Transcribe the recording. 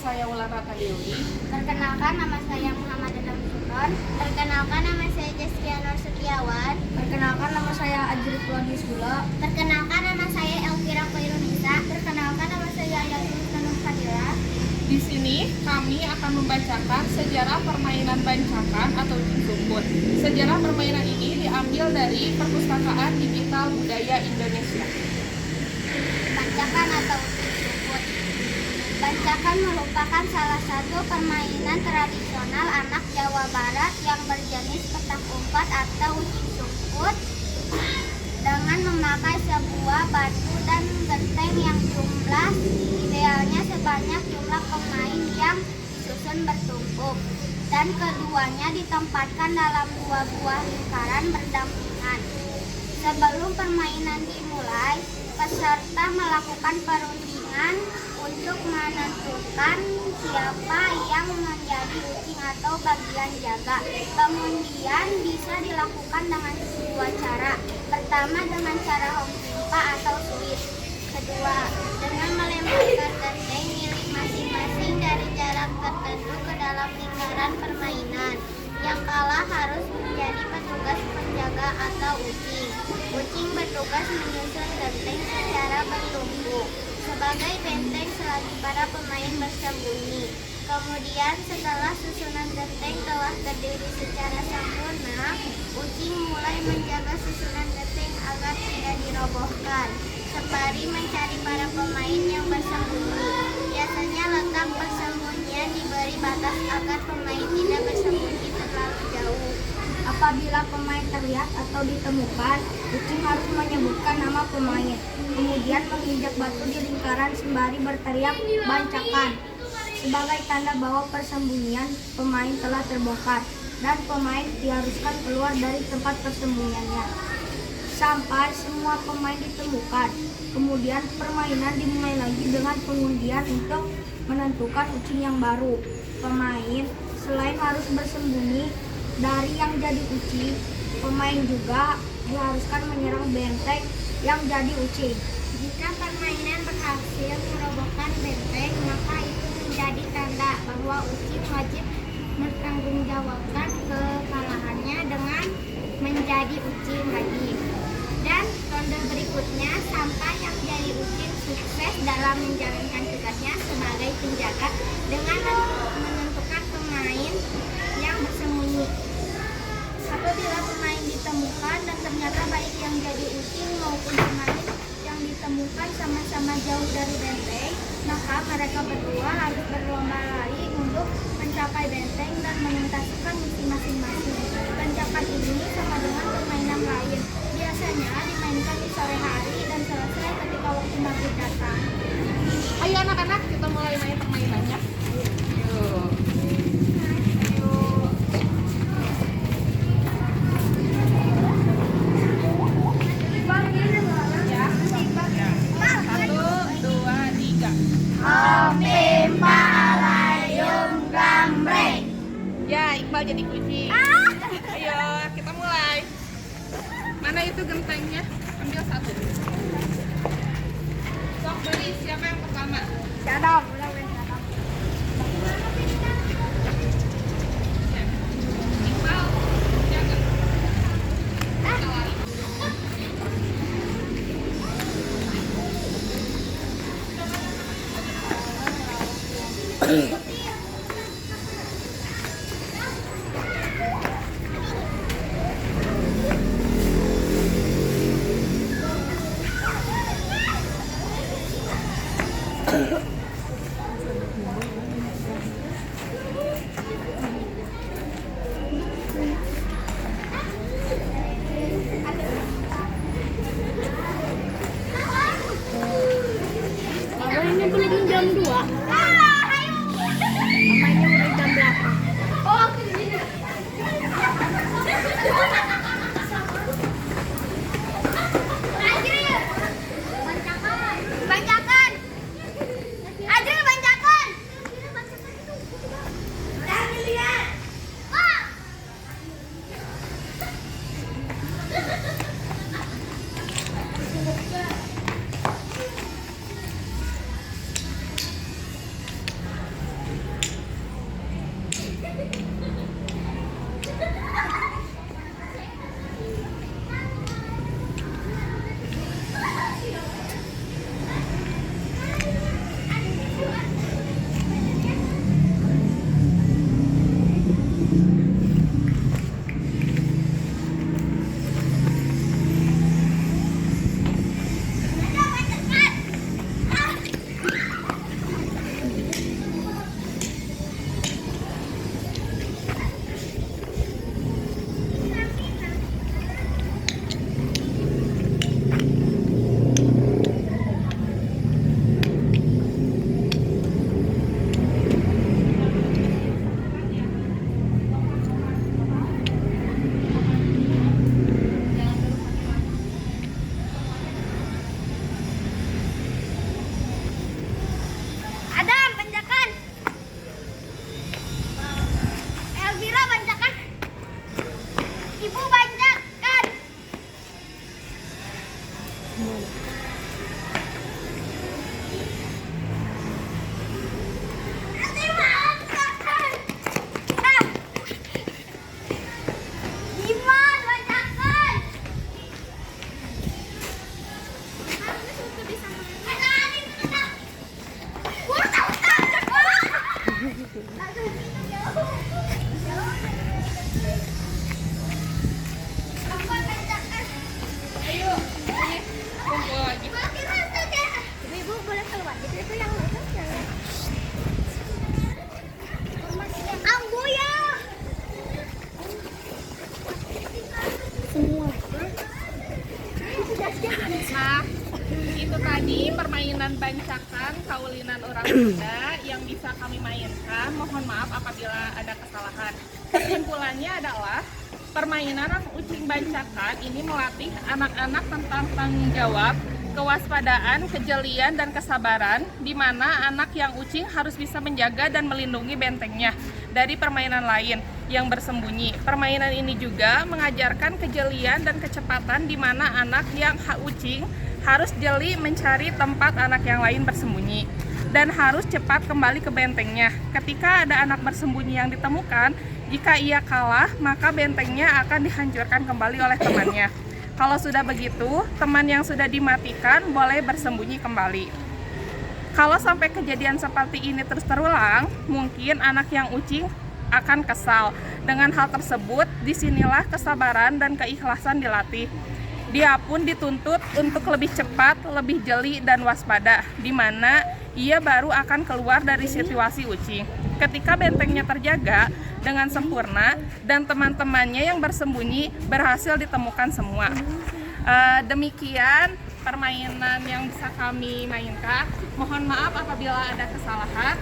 saya Wulan Dewi. Perkenalkan, nama saya Muhammad Adam Sultan. Perkenalkan, nama saya Jaskia Nur Setiawan. Perkenalkan, nama saya Ajri Claudius Gula. Perkenalkan, nama saya Elvira Koirunisa. Perkenalkan, nama saya Ayatul Tanur Fadila. Di sini kami akan membacakan sejarah permainan bancakan atau jungsumbut. Sejarah permainan ini diambil dari Perpustakaan Digital Budaya Indonesia. Bancakan atau jungsumbut. Bancakan merupakan salah satu permainan tradisional anak Jawa Barat yang berjenis petak umpet atau jungsumbut dengan memakai sebuah batu dan genteng yang jumlah idealnya sebanyak jumlah pemain yang disusun bertumpuk, dan keduanya ditempatkan dalam dua buah lingkaran berdampingan. Sebelum permainan dimulai, peserta melakukan perundingan untuk menentukan siapa yang menjadi ucing atau bagian jaga. Pengundian bisa dilakukan dengan dua cara. Pertama, dengan cara home jumpa atau Swiss. Kedua, dengan melemparkan genteng milik masing-masing dari jarak tertentu ke dalam lingkaran permainan. Yang kalah harus menjadi petugas penjaga atau ucing. Ucing bertugas menyusun genteng secara bertumpuk sebagai benteng selagi para pemain bersembunyi. Kemudian setelah susunan genteng telah terdiri secara sempurna, ucing mulai menjaga susunan genteng agar tidak dirobohkan, sembari mencari para pemain yang bersembunyi. Biasanya letak persembunyian diberi batas agar pemain tidak bersembunyi terlalu jauh. Apabila pemain terlihat atau ditemukan, ucing harus menyebutkan nama pemain, kemudian menginjak batu di lingkaran sembari berteriak "bancakan" sebagai tanda bahwa persembunyian pemain telah terbongkar dan pemain diharuskan keluar dari tempat persembunyiannya sampai semua pemain ditemukan. Kemudian permainan dimulai lagi dengan pengundian untuk menentukan ucing yang baru. Pemain selain harus bersembunyi dari yang jadi ucing, pemain juga diharuskan menyerang benteng yang jadi ucing. Jika permainan berhasil merobohkan benteng, maka itu menjadi tanda bahwa ucing wajib mempertanggungjawabkan kekalahannya dengan menjadi ucing lagi. Dan ronde berikutnya sampai yang jadi ucing sukses dalam menjalankan tugasnya sebagai penjaga dengan menentukan pemain yang bersembunyi. Apabila pemain ditemukan dan ternyata baik yang jadi ucing maupun pemain yang ditemukan sama-sama jauh dari benteng, maka mereka berdua harus berlomba lari untuk mencapai benteng dan menuntaskan misi masing-masing. Bancakan ini sama dengan permainan lain. Biasanya dimainkan di sore hari dan selesai ketika waktu maghrib datang. Ayo anak-anak, kita mulai main permainannya. Yuk. Ya, Iqbal jadi kucing. Ayo, kita mulai. Mana itu gentengnya? Ambil satu. Sok beri, siapa yang pertama? Cadang, Ya. Iqbal, jaga. Kita lari. Ini belum jam 2. Dimas, bacakan. Ayo, ini kumpul lagi. Ibu boleh keluar. Itu yang itu yang. Aku ya. Nah, itu tadi permainan bancakan kaulinan orang Sunda yang bisa kami mainkan. Mohon maaf apabila ada kesalahan. Kesimpulannya adalah permainan ucing bancakan ini melatih anak-anak tentang tanggung jawab, kewaspadaan, kejelian, dan kesabaran, di mana anak yang ucing harus bisa menjaga dan melindungi bentengnya dari permainan lain yang bersembunyi. Permainan ini juga mengajarkan kejelian dan kecepatan, di mana anak yang ucing harus jeli mencari tempat anak yang lain bersembunyi dan harus cepat kembali ke bentengnya. Ketika ada anak bersembunyi yang ditemukan, jika ia kalah, maka bentengnya akan dihancurkan kembali oleh temannya. Kalau sudah begitu, teman yang sudah dimatikan boleh bersembunyi kembali. Kalau sampai kejadian seperti ini terus terulang, mungkin anak yang ucing akan kesal. Dengan hal tersebut, disinilah kesabaran dan keikhlasan dilatih. Dia pun dituntut untuk lebih cepat, lebih jeli, dan waspada, di mana ia baru akan keluar dari situasi ucing. Ketika bentengnya terjaga dengan sempurna dan teman-temannya yang bersembunyi berhasil ditemukan semua. Demikian permainan yang bisa kami mainkan. Mohon maaf apabila ada kesalahan.